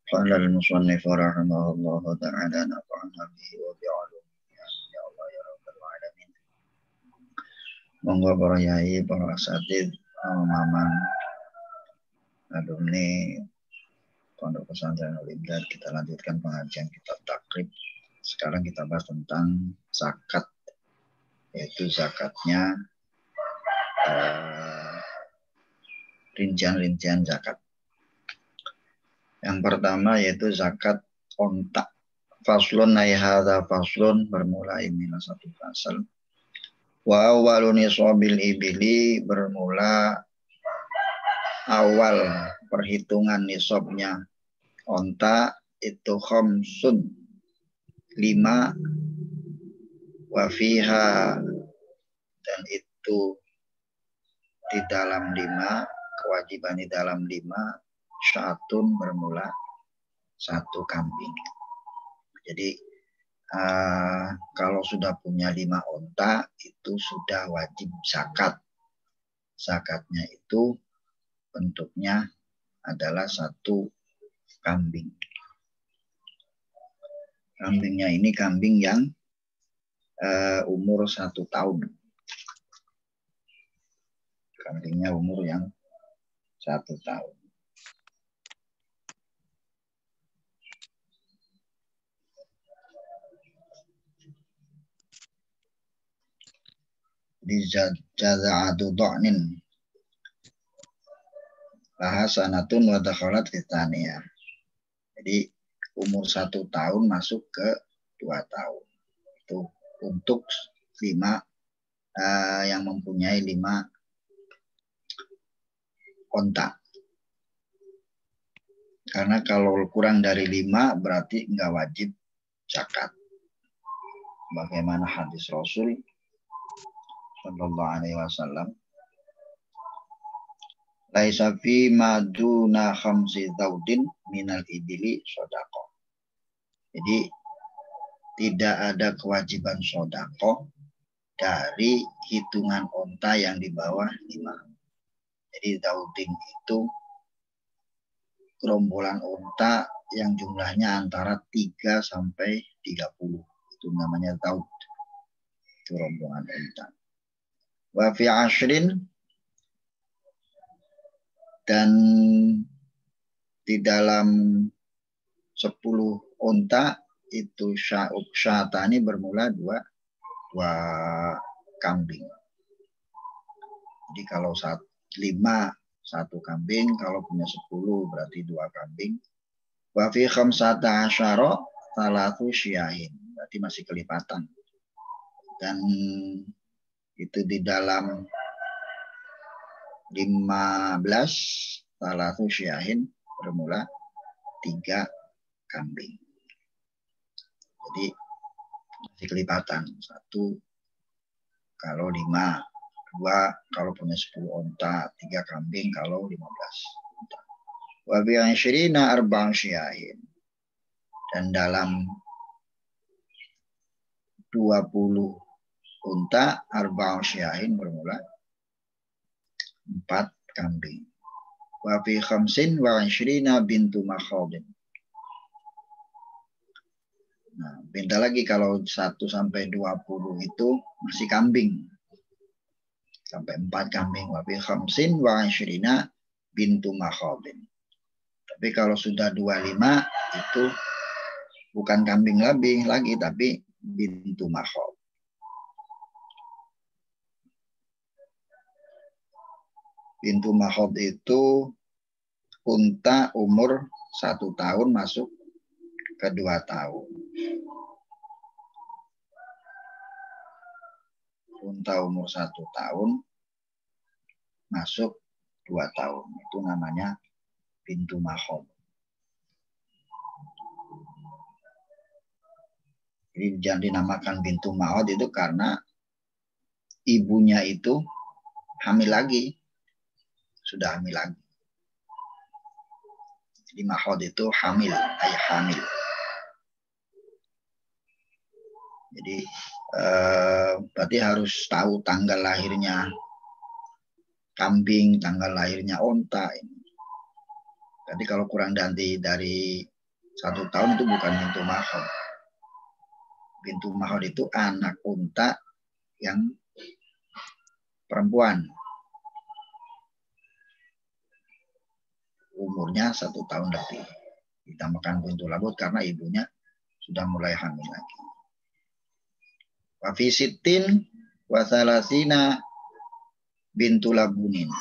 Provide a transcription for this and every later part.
قال المصنف رحمه الله تعالى نفعنا به وبعلومه ya Allah ya Rabbal Alamin. Monggo para yai, para asatidz, mamang, alumni Pondok Pesantren Al-Imdad, kita lanjutkan pengajian kitab takrib. Sekarang kita bahas tentang zakat, yaitu zakatnya rincian-rincian zakat. Yang pertama yaitu zakat onta. Faslun naihadha faslun, bermula inilah satu fasal. Wa awalun nisabil ibili, bermula awal perhitungan nisabnya onta itu khamsun, 5, wa fiha, dan itu di dalam 5, kewajiban di dalam 5, syatun, bermula 1 kambing. Jadi kalau sudah punya 5 onta itu sudah wajib zakat. Zakatnya itu bentuknya adalah 1 kambing. Kambingnya ini kambing yang umur 1 tahun. Kambingnya umur yang 1 tahun. Di jaza'atu dha'nin lahasanatun wa dakhalat fitaniya. Jadi umur 1 tahun masuk ke 2 tahun. Itu untuk 5 yang mempunyai 5 onta. Karena kalau kurang dari 5 berarti enggak wajib zakat. Bagaimana hadis Rasul sallallahu alaihi wasallam, laisa fi maduna khamsi daudin minal ibili sodako. Jadi tidak ada kewajiban sodako dari hitungan onta yang di bawah 5. Jadi daudin itu gerombolan onta yang jumlahnya antara 3 sampai 30. Itu namanya daud. Itu rombongan onta. Wa fi ashrin, dan di dalam 10 onta itu syatani, bermula 2 kambing. Jadi kalau 5 1 kambing, kalau punya 10 berarti 2 kambing. Wa fi khamsata asyara salatu syiahin, berarti masih kelipatan. Dan itu di dalam 15 salatu syiahin, bermula 3 kambing. Jadi masih kelipatan. 1 kalau 5, 2 kalau punya 10 onta, 3 kambing kalau 15 onta. Wa bi asyrina arba'u syiahin, dan dalam 20 unta arba'u syiahin, bermula 4 kambing. Wa fi khamsin wa asyrina bintu makhadin. Nah, beda lagi kalau 1 sampai 20 itu masih kambing. Sampai 4 kambing. Wa fi khamsin wa asyrina bintu makhadin. Tapi kalau sudah 25 itu bukan kambing lagi tapi bintu makhad. Bintu makhad itu unta umur 1 tahun masuk ke 2 tahun. Unta umur 1 tahun masuk 2 tahun. Itu namanya bintu makhad. Jadi jangan dinamakan bintu makhad itu karena ibunya itu hamil lagi. Sudah hamil lagi. Jadi makhad itu hamil, ayah hamil. Jadi berarti harus tahu tanggal lahirnya kambing, tanggal lahirnya onta. Jadi kalau kurang dari 1 tahun itu bukan bintu mahod. Bintu mahod itu anak unta yang perempuan. Umurnya 1 tahun lebih. Ditambahkan bintu labun karena ibunya sudah mulai hamil lagi. Wa fi sittin wa salasina bintu labunin.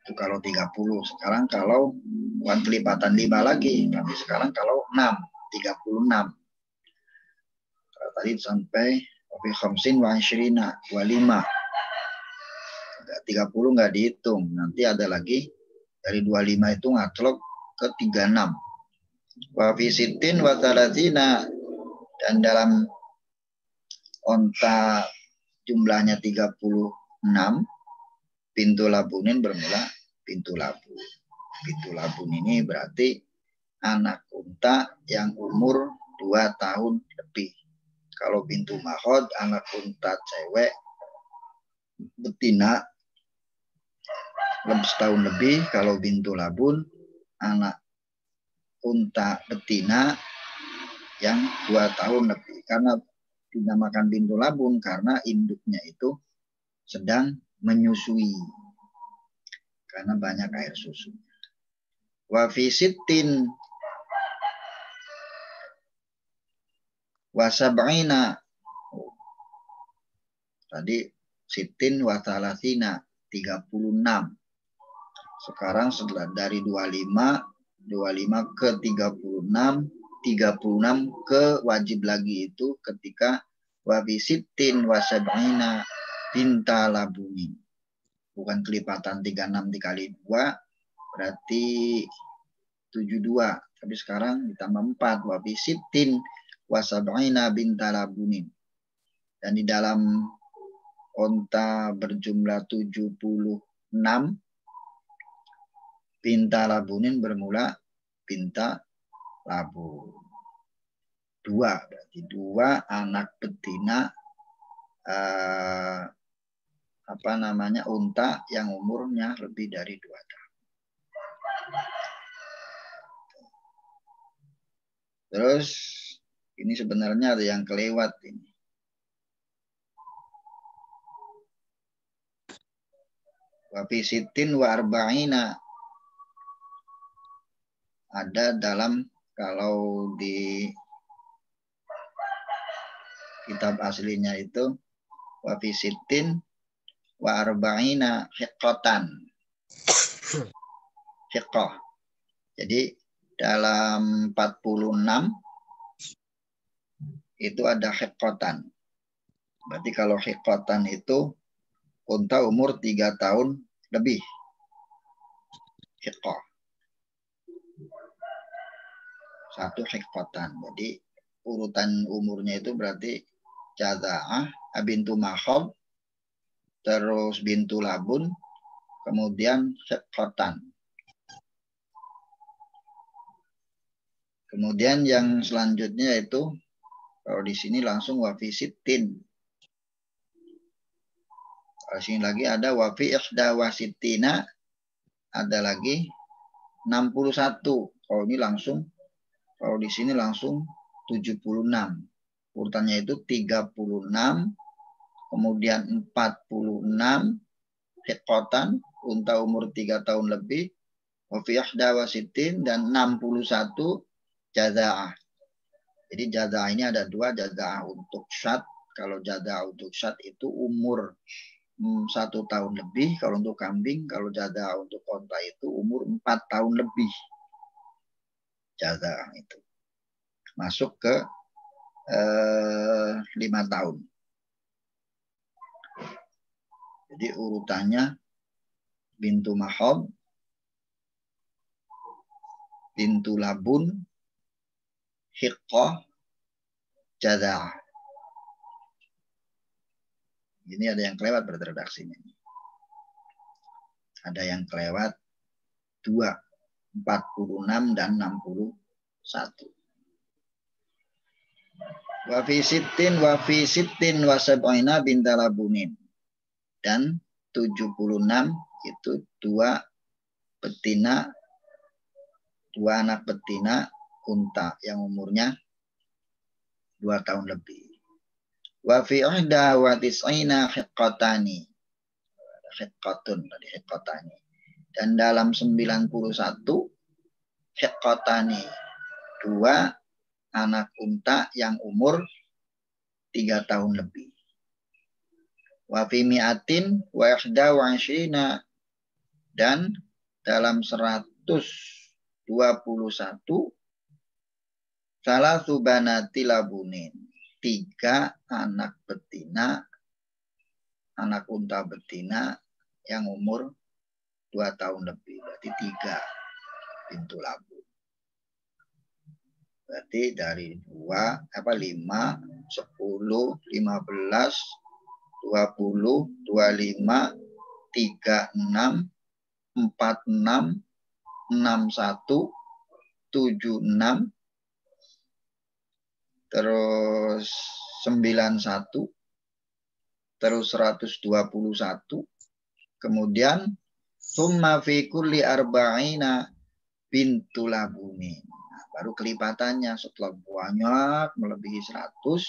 Itu kalau 30. Sekarang kalau bukan kelipatan 5 lagi, tapi sekarang kalau 6, 36. Kalau tadi sampai wa fi khamsin wa ishrina, 25. 30 nggak dihitung. Nanti ada lagi dari 25 itu ngatlok ke 36. Wa fi sittin wa salasina, dan dalam onta jumlahnya 36, pintu labunin bermula pintu labun. Pintu labun ini berarti anak unta yang umur 2 tahun lebih. Kalau pintu mahod, anak unta cewek betina setahun lebih. Kalau pintu labun, anak unta betina yang 2 tahun lebih. Karena dinamakan pintu labun karena induknya itu sedang menyusui karena banyak air susu. Wa fi sittin wa sab'ina, tadi sittin wa salasina 36. Sekarang setelah dari 25 ke 36 ke wajib lagi itu ketika wa fi sittin wa sab'ina binta labunin. Bukan kelipatan 36 dikali 2 berarti 72. Tapi sekarang ditambah 4. Wa fi sittin wa sab'ina binta labunin. Dan di dalam onta berjumlah 76, binta labunin bermula binta labun. 2, berarti 2 anak betina unta yang umurnya lebih dari 2 tahun. Terus ini sebenarnya ada yang kelewat ini. Wa fi sittin wa arba'ina, ada dalam, kalau di kitab aslinya itu wa fi sittin wa arba'ina hiqqatan. Hiqqah. Jadi dalam 46 itu ada hiqqatan. Berarti kalau hiqqatan itu unta umur 3 tahun lebih. Hiqqah. 1 hiqqatan. Jadi urutan umurnya itu berarti jaza'ah, bintu mahod, terus bintu labun, kemudian hiqqatan. Kemudian yang selanjutnya itu kalau di sini langsung wa fi sittin. Kalau sini lagi ada wa fi ihda wa sittina, ada lagi 61. Kalau ini langsung, kalau di sini langsung 76. Urutannya itu 36, kemudian 46 hiqqatan, unta umur 3 tahun lebih, wa fi ihda wa sittin, dan 61 jaza'ah. Jadi jaza'ah ini ada 2, jaza'ah untuk syat. Kalau jaza'ah untuk syat itu umur 1 tahun lebih. Kalau untuk kambing, kalau jaza'ah untuk unta itu umur 4 tahun lebih. Jaza'ah itu masuk ke 5 tahun. Jadi urutannya bintu mahod, bintu labun, hiqqah, jaza'ah. Ini ada yang kelewat berredaksinya. Ada yang kelewat 2, 46 dan 61. Wa fi sittin wa sab'ina binta labunin. Dan 76 itu 2 betina, 2 anak betina unta yang umurnya 2 tahun lebih. Wa fi ihda wa tis'ina hiqqatani. Hiqqatun tadi hiqqatani. Dan dalam 91 hiqqatani, 2 anak unta yang umur 3 tahun lebih. Wa fi mi'atin wa ihda wa ishrina, dan dalam 121 salatu banati labunin, 3 anak betina, anak unta betina yang umur 2 tahun lebih, berarti 3 bintu labun. Berarti dari 5, 10, 15, 20, 25, 36, 46, 61, 76, terus 91, terus 121, kemudian summa fi kulli arba'ina bintu labuni. Nah, baru kelipatannya setelah banyak melebihi 100,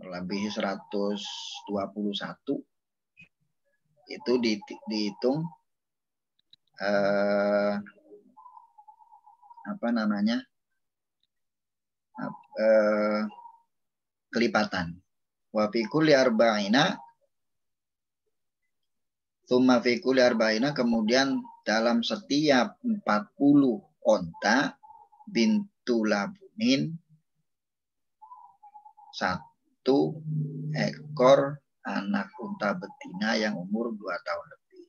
melebihi 121, itu dihitung kelipatan. Wa fi kulli arba'ina, tsumma fi kulli arba'ina, kemudian dalam setiap 40 onta bintu labunin, 1 ekor anak unta betina yang umur 2 tahun lebih.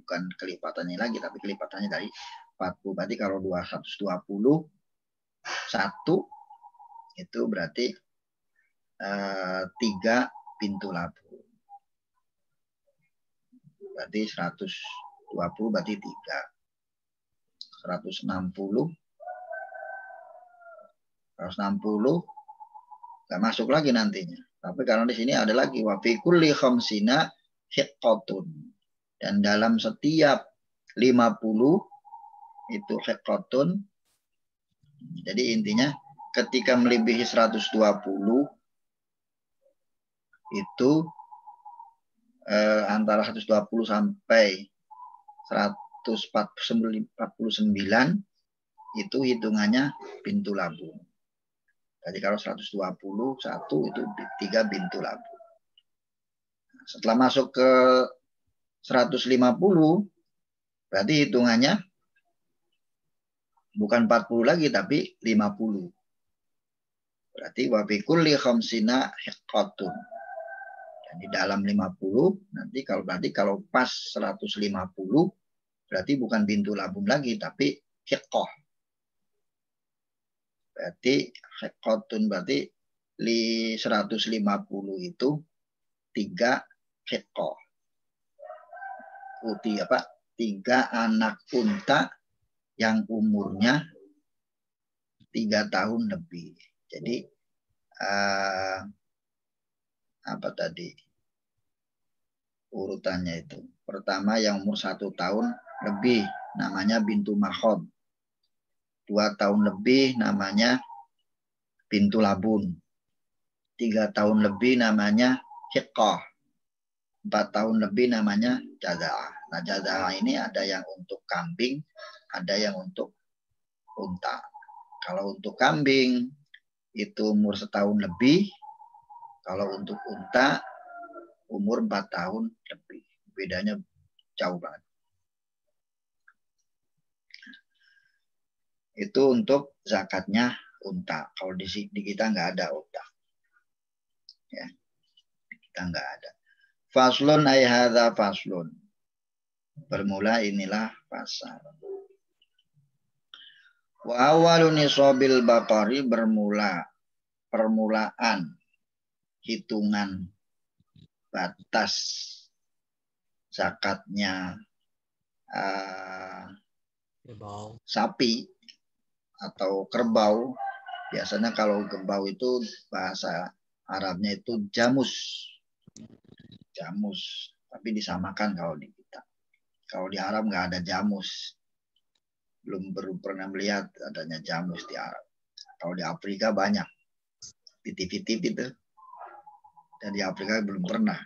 Bukan kelipatannya lagi, tapi kelipatannya dari 40. Berarti kalau 220, 1 itu berarti 3 pintu labun. Berarti 120 berarti 3. 160 nggak masuk lagi nantinya. Tapi karena di sini ada lagi wa fi kulli khamsina hiqqatun. Dan dalam setiap 50 itu hiqqatun. Jadi intinya ketika melebihi 120 itu antara 120 sampai 149 itu hitungannya bintu labun. Jadi kalau 120, 1 itu 3 bintu labun. Setelah masuk ke 150, berarti hitungannya bukan 40 lagi, tapi 50. Berarti wa fi kulli khamsina hiqqatun. Dan di dalam 50, nanti kalau pas 150, berarti bukan bintu labun lagi, tapi hiqqah. Berarti hiqqatun, berarti 150 itu 3 hiqqah. 3 anak unta yang umurnya 3 tahun lebih. Jadi apa tadi urutannya itu? Pertama yang umur 1 tahun lebih namanya bintu makhod. 2 tahun lebih namanya bintu labun. 3 tahun lebih namanya hiqqah. 4 tahun lebih namanya jaza'ah. Nah, jaza'ah ini ada yang untuk kambing, ada yang untuk unta. Kalau untuk kambing itu umur 1 tahun lebih, kalau untuk unta umur 4 tahun lebih. Bedanya jauh banget. Itu untuk zakatnya unta. Kalau di kita nggak ada unta. Ya, kita nggak ada. Faslun ay hadza faslun. Bermula inilah pasal. Wa awwalu nisabil baqari, permulaan hitungan batas zakatnya sapi atau kerbau. Biasanya kalau kerbau itu bahasa Arabnya itu jamus. Jamus, tapi disamakan kalau di kita. Kalau di Arab nggak ada jamus. belum pernah melihat adanya jamu istiarah. Kalau di Afrika banyak di TV-TV itu, dan di Afrika belum pernah.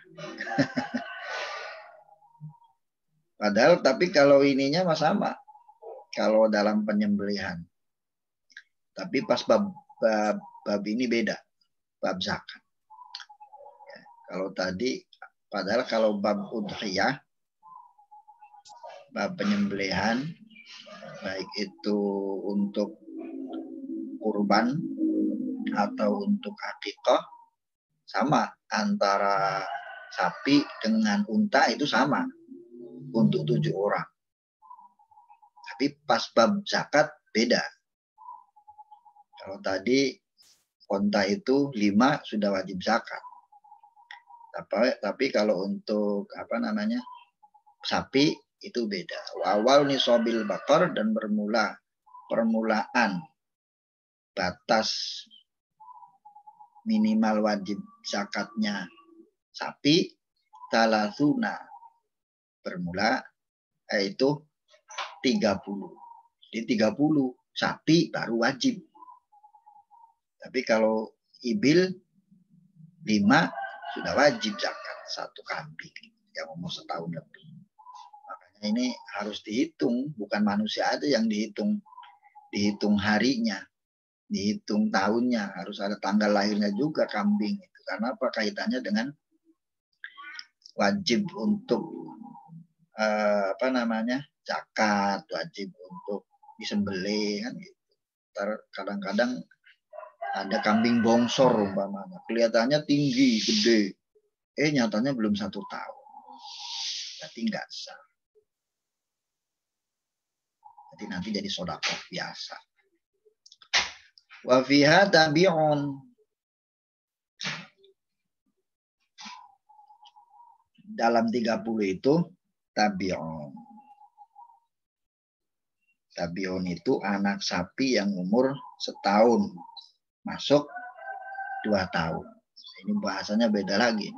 Padahal tapi kalau ininya mah sama, kalau dalam penyembelihan. Tapi pas bab ini beda, bab zakat. Ya, kalau tadi, padahal kalau bab udhiyah, bab penyembelihan, baik itu untuk kurban atau untuk akikah, sama antara sapi dengan unta itu sama untuk 7 orang. Tapi pas bab zakat beda. Kalau tadi unta itu 5 sudah wajib zakat. Tapi kalau untuk sapi itu beda. Awal nisabil bakar, dan permulaan batas minimal wajib zakatnya sapi talasuna, bermula yaitu 30. Jadi 30 sapi baru wajib. Tapi kalau ibil 5 sudah wajib zakat, 1 kambing yang umur setahun lebih. Makanya ini harus dihitung, bukan manusia aja yang dihitung harinya, dihitung tahunnya, harus ada tanggal lahirnya juga kambing itu. Karena apa kaitannya dengan wajib untuk zakat, wajib untuk disembelih kan gitu. Kadang-kadang ada kambing bongsor umpamanya, kelihatannya tinggi, gede, nyatanya belum 1 tahun, berarti nggak sah. Jadi nanti jadi sedekah biasa. Wa fiha tabi'un, dalam 30 itu tabi'un. Tabi'un itu anak sapi yang umur setahun masuk 2 tahun. Ini bahasanya beda lagi.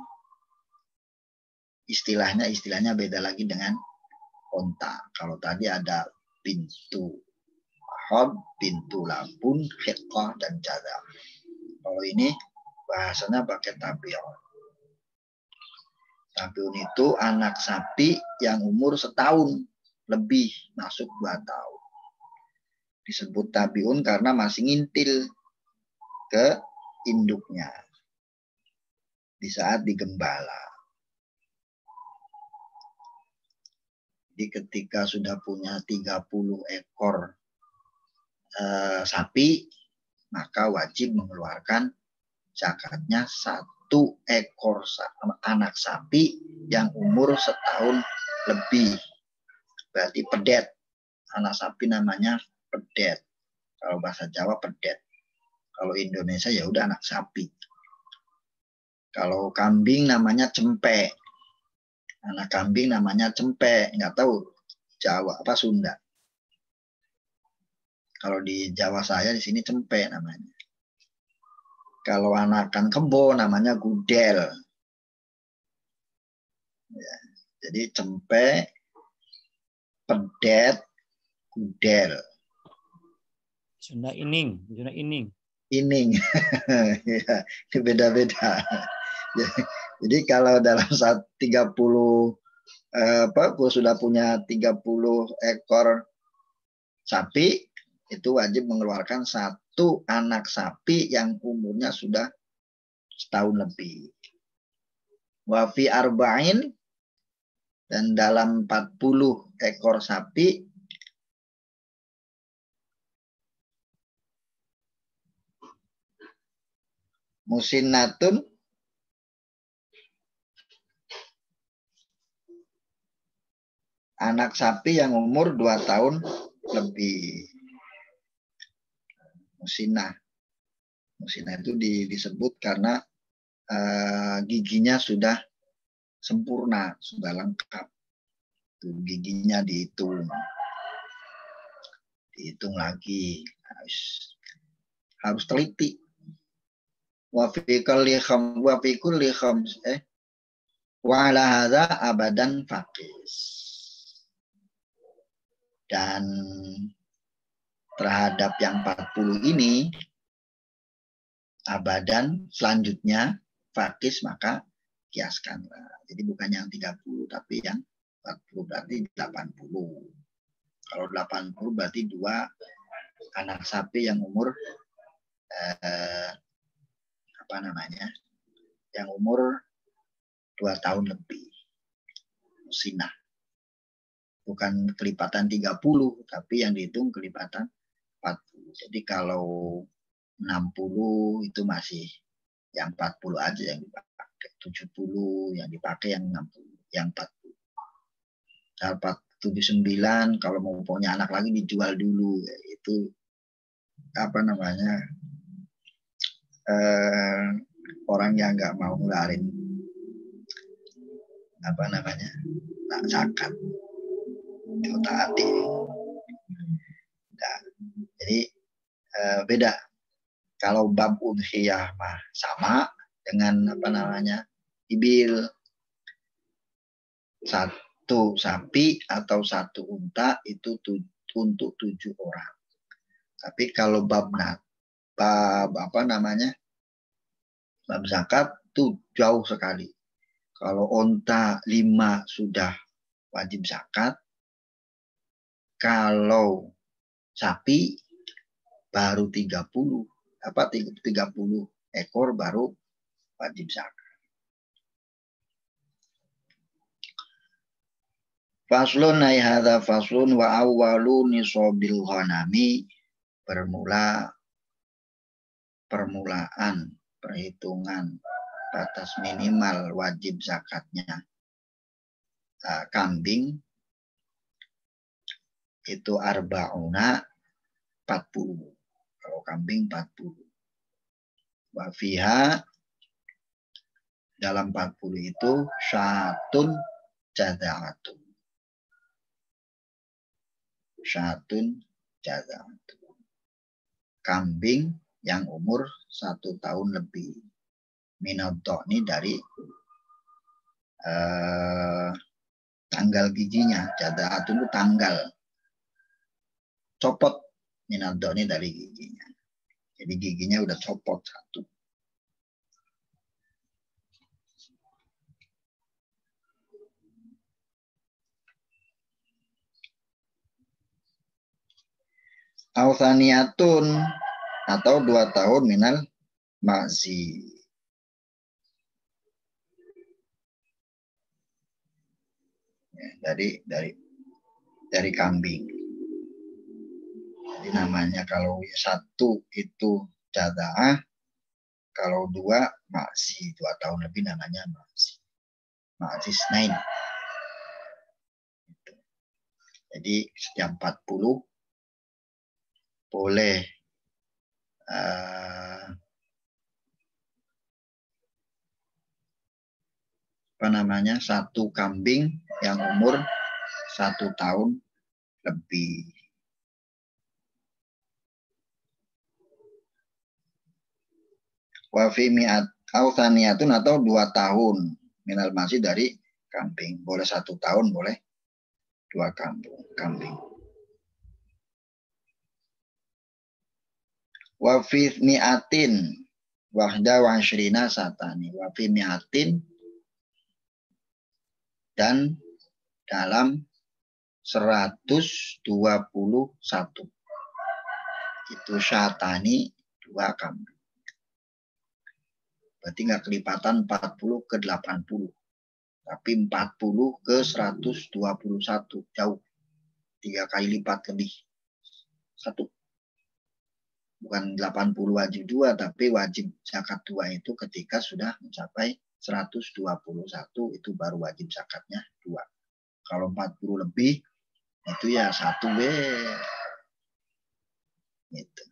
Istilahnya beda lagi dengan unta. Kalau tadi ada bintu mahab, bintu labun, hiqqah, dan jadam. Kalau ini bahasanya pakai tabi'un. Tabi'un itu anak sapi yang umur setahun lebih masuk 2 tahun. Disebut tabi'un karena masih ngintil ke induknya di saat digembala. Jadi ketika sudah punya 30 ekor sapi, maka wajib mengeluarkan zakatnya 1 ekor anak sapi yang umur setahun lebih. Berarti pedet. Anak sapi namanya pedet. Kalau bahasa Jawa pedet. Kalau Indonesia ya udah anak sapi. Kalau kambing namanya cempe. Anak kambing namanya cempe. Nggak tahu Jawa apa Sunda. Kalau di Jawa saya di sini cempe namanya. Kalau anakan kebo namanya gudel. Ya, jadi cempe, pedet, gudel. Sunda ining. Ining. Ya, ini beda-beda. Jadi kalau dalam 30 sudah punya 30 ekor sapi, itu wajib mengeluarkan 1 anak sapi yang umurnya sudah setahun lebih. Wa fi arba'in, dan dalam 40 ekor sapi musinnatun, anak sapi yang umur 2 tahun lebih. Musinnah itu disebut karena giginya sudah sempurna, sudah lengkap. Giginya dihitung lagi, harus teliti. Wa fi kulli khams wa ala hadza abadan faqis. Dan terhadap yang 40 ini abadan, selanjutnya fakis, maka kiaskanlah. Jadi bukan yang 30 tapi yang 40 berarti 80. Kalau 80 berarti 2 anak sapi yang umur yang umur 2 tahun lebih. Musinah. Bukan kelipatan 30, tapi yang dihitung kelipatan 40. Jadi kalau 60 itu masih yang 40 aja yang dipakai. 70 yang dipakai yang 60, yang 40. Dapat 79 kalau mau punya anak lagi dijual dulu. Itu orang yang nggak mau ngelarin tak zakat itu taati. Nah, jadi beda. Kalau bab udhiyah mah sama dengan ibil, satu sapi atau satu unta itu untuk 7 orang. Tapi kalau bab zakat itu jauh sekali. Kalau unta 5 sudah wajib zakat, kalau sapi baru 30 ekor baru wajib zakat. Faslun ay hadza faslun wa awwalu nisabil ghanami, permulaan perhitungan batas minimal wajib zakatnya kambing itu arba'una 40. Kalau kambing 40. Wa fiha dalam 40 itu syatun jaza'atun. Syatun jaza'atun. Kambing yang umur 1 tahun lebih. Minadhani dari tanggal giginya. Jaza'atun itu tanggal. Copot minadhani dari giginya. Jadi giginya udah copot 1. Awsaniyatun atau 2 tahun minal ma'zi. Dari kambing. Jadi namanya kalau 1 itu jaza'ah, kalau 2 ma'zi, 2 tahun lebih namanya ma'zi. Ma'zi snain. Jadi setiap 40 boleh satu kambing yang umur 1 tahun lebih. Wa fi mi'at awsaniyatun atau 2 tahun minal masih dari kambing. Boleh 1 tahun, boleh 2 kambing. Wa fi mi'atin wahda wa asyrina satani. Wa fi mi'atin dan dalam 121. Itu syatani 2 kambing. Berarti nggak kelipatan 40 ke 80. Tapi 40 ke 121. Jauh. 3 kali lipat lebih. 1. Bukan 80 wajib 2, tapi wajib zakat 2 itu ketika sudah mencapai 121 itu baru wajib zakatnya 2. Kalau 40 lebih itu ya 1 gitu.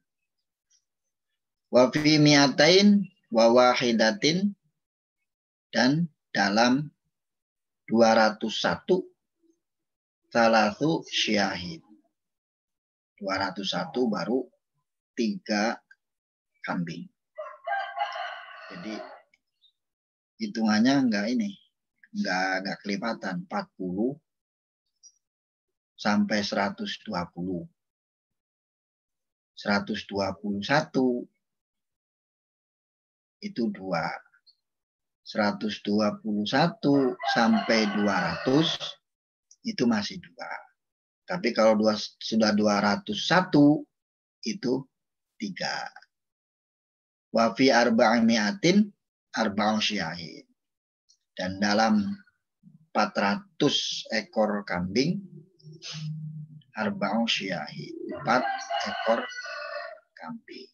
Wa fi mi'atain wa wahidatin dan dalam 201 salasu syahid. 201 baru 3 kambing. Jadi hitungannya enggak kelipatan 40 sampai 120. 121 itu 2. 121 sampai 200 itu masih 2. Tapi kalau sudah 201 itu 3. Wa fi arba'imiatin arba'un syahid. Dan dalam 400 ekor kambing arba'un syahid, 4 ekor kambing.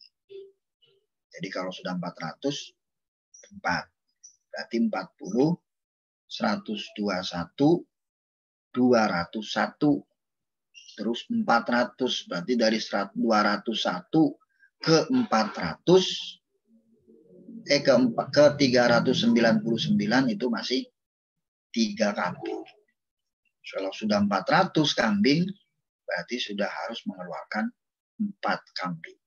Jadi kalau sudah 400 4 berarti 40 121 201 terus 400 berarti dari 201 ke 400 ke 399 itu masih 3 kambing. Kalau sudah 400 kambing berarti sudah harus mengeluarkan 4 kambing.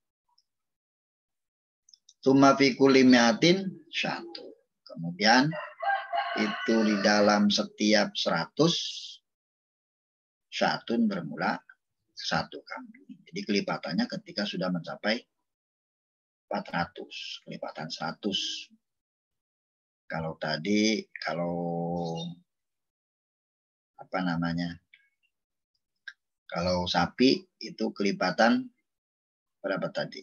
Tsumma fi kulli mi'atin syatu. Kemudian itu di dalam setiap 100 syatun bermula 1 kambing. Jadi kelipatannya ketika sudah mencapai 400, kelipatan 100. Kalau tadi, kalau sapi itu kelipatan berapa tadi?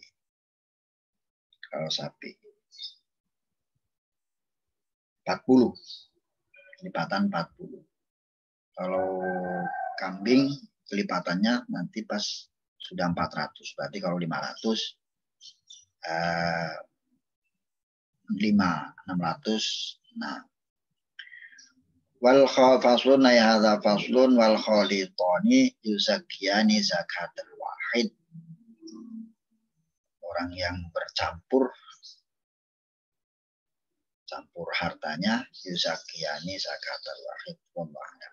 Kalau sapi 40, kelipatan 40. Kalau kambing kelipatannya nanti pas sudah 400. Berarti kalau 500 600. Nah, wal faslun ya hadza faslun wal khalitani yuzakiyani zakatul wahid. Orang yang bercampur hartanya yuzakiyani zakatul wahid. Wallahu a'lam.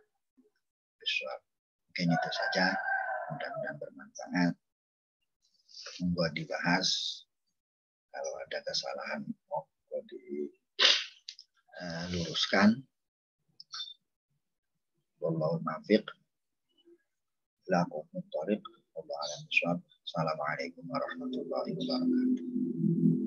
Mungkin itu saja, mudah-mudahan bermanfaat. Monggo dibahas. Kalau ada kesalahan monggo diluruskan. Wallahu muwaffiq. Lakum thoriq. Wallahu a'lam bishawab. Assalamualaikum warahmatullahi wabarakatuh.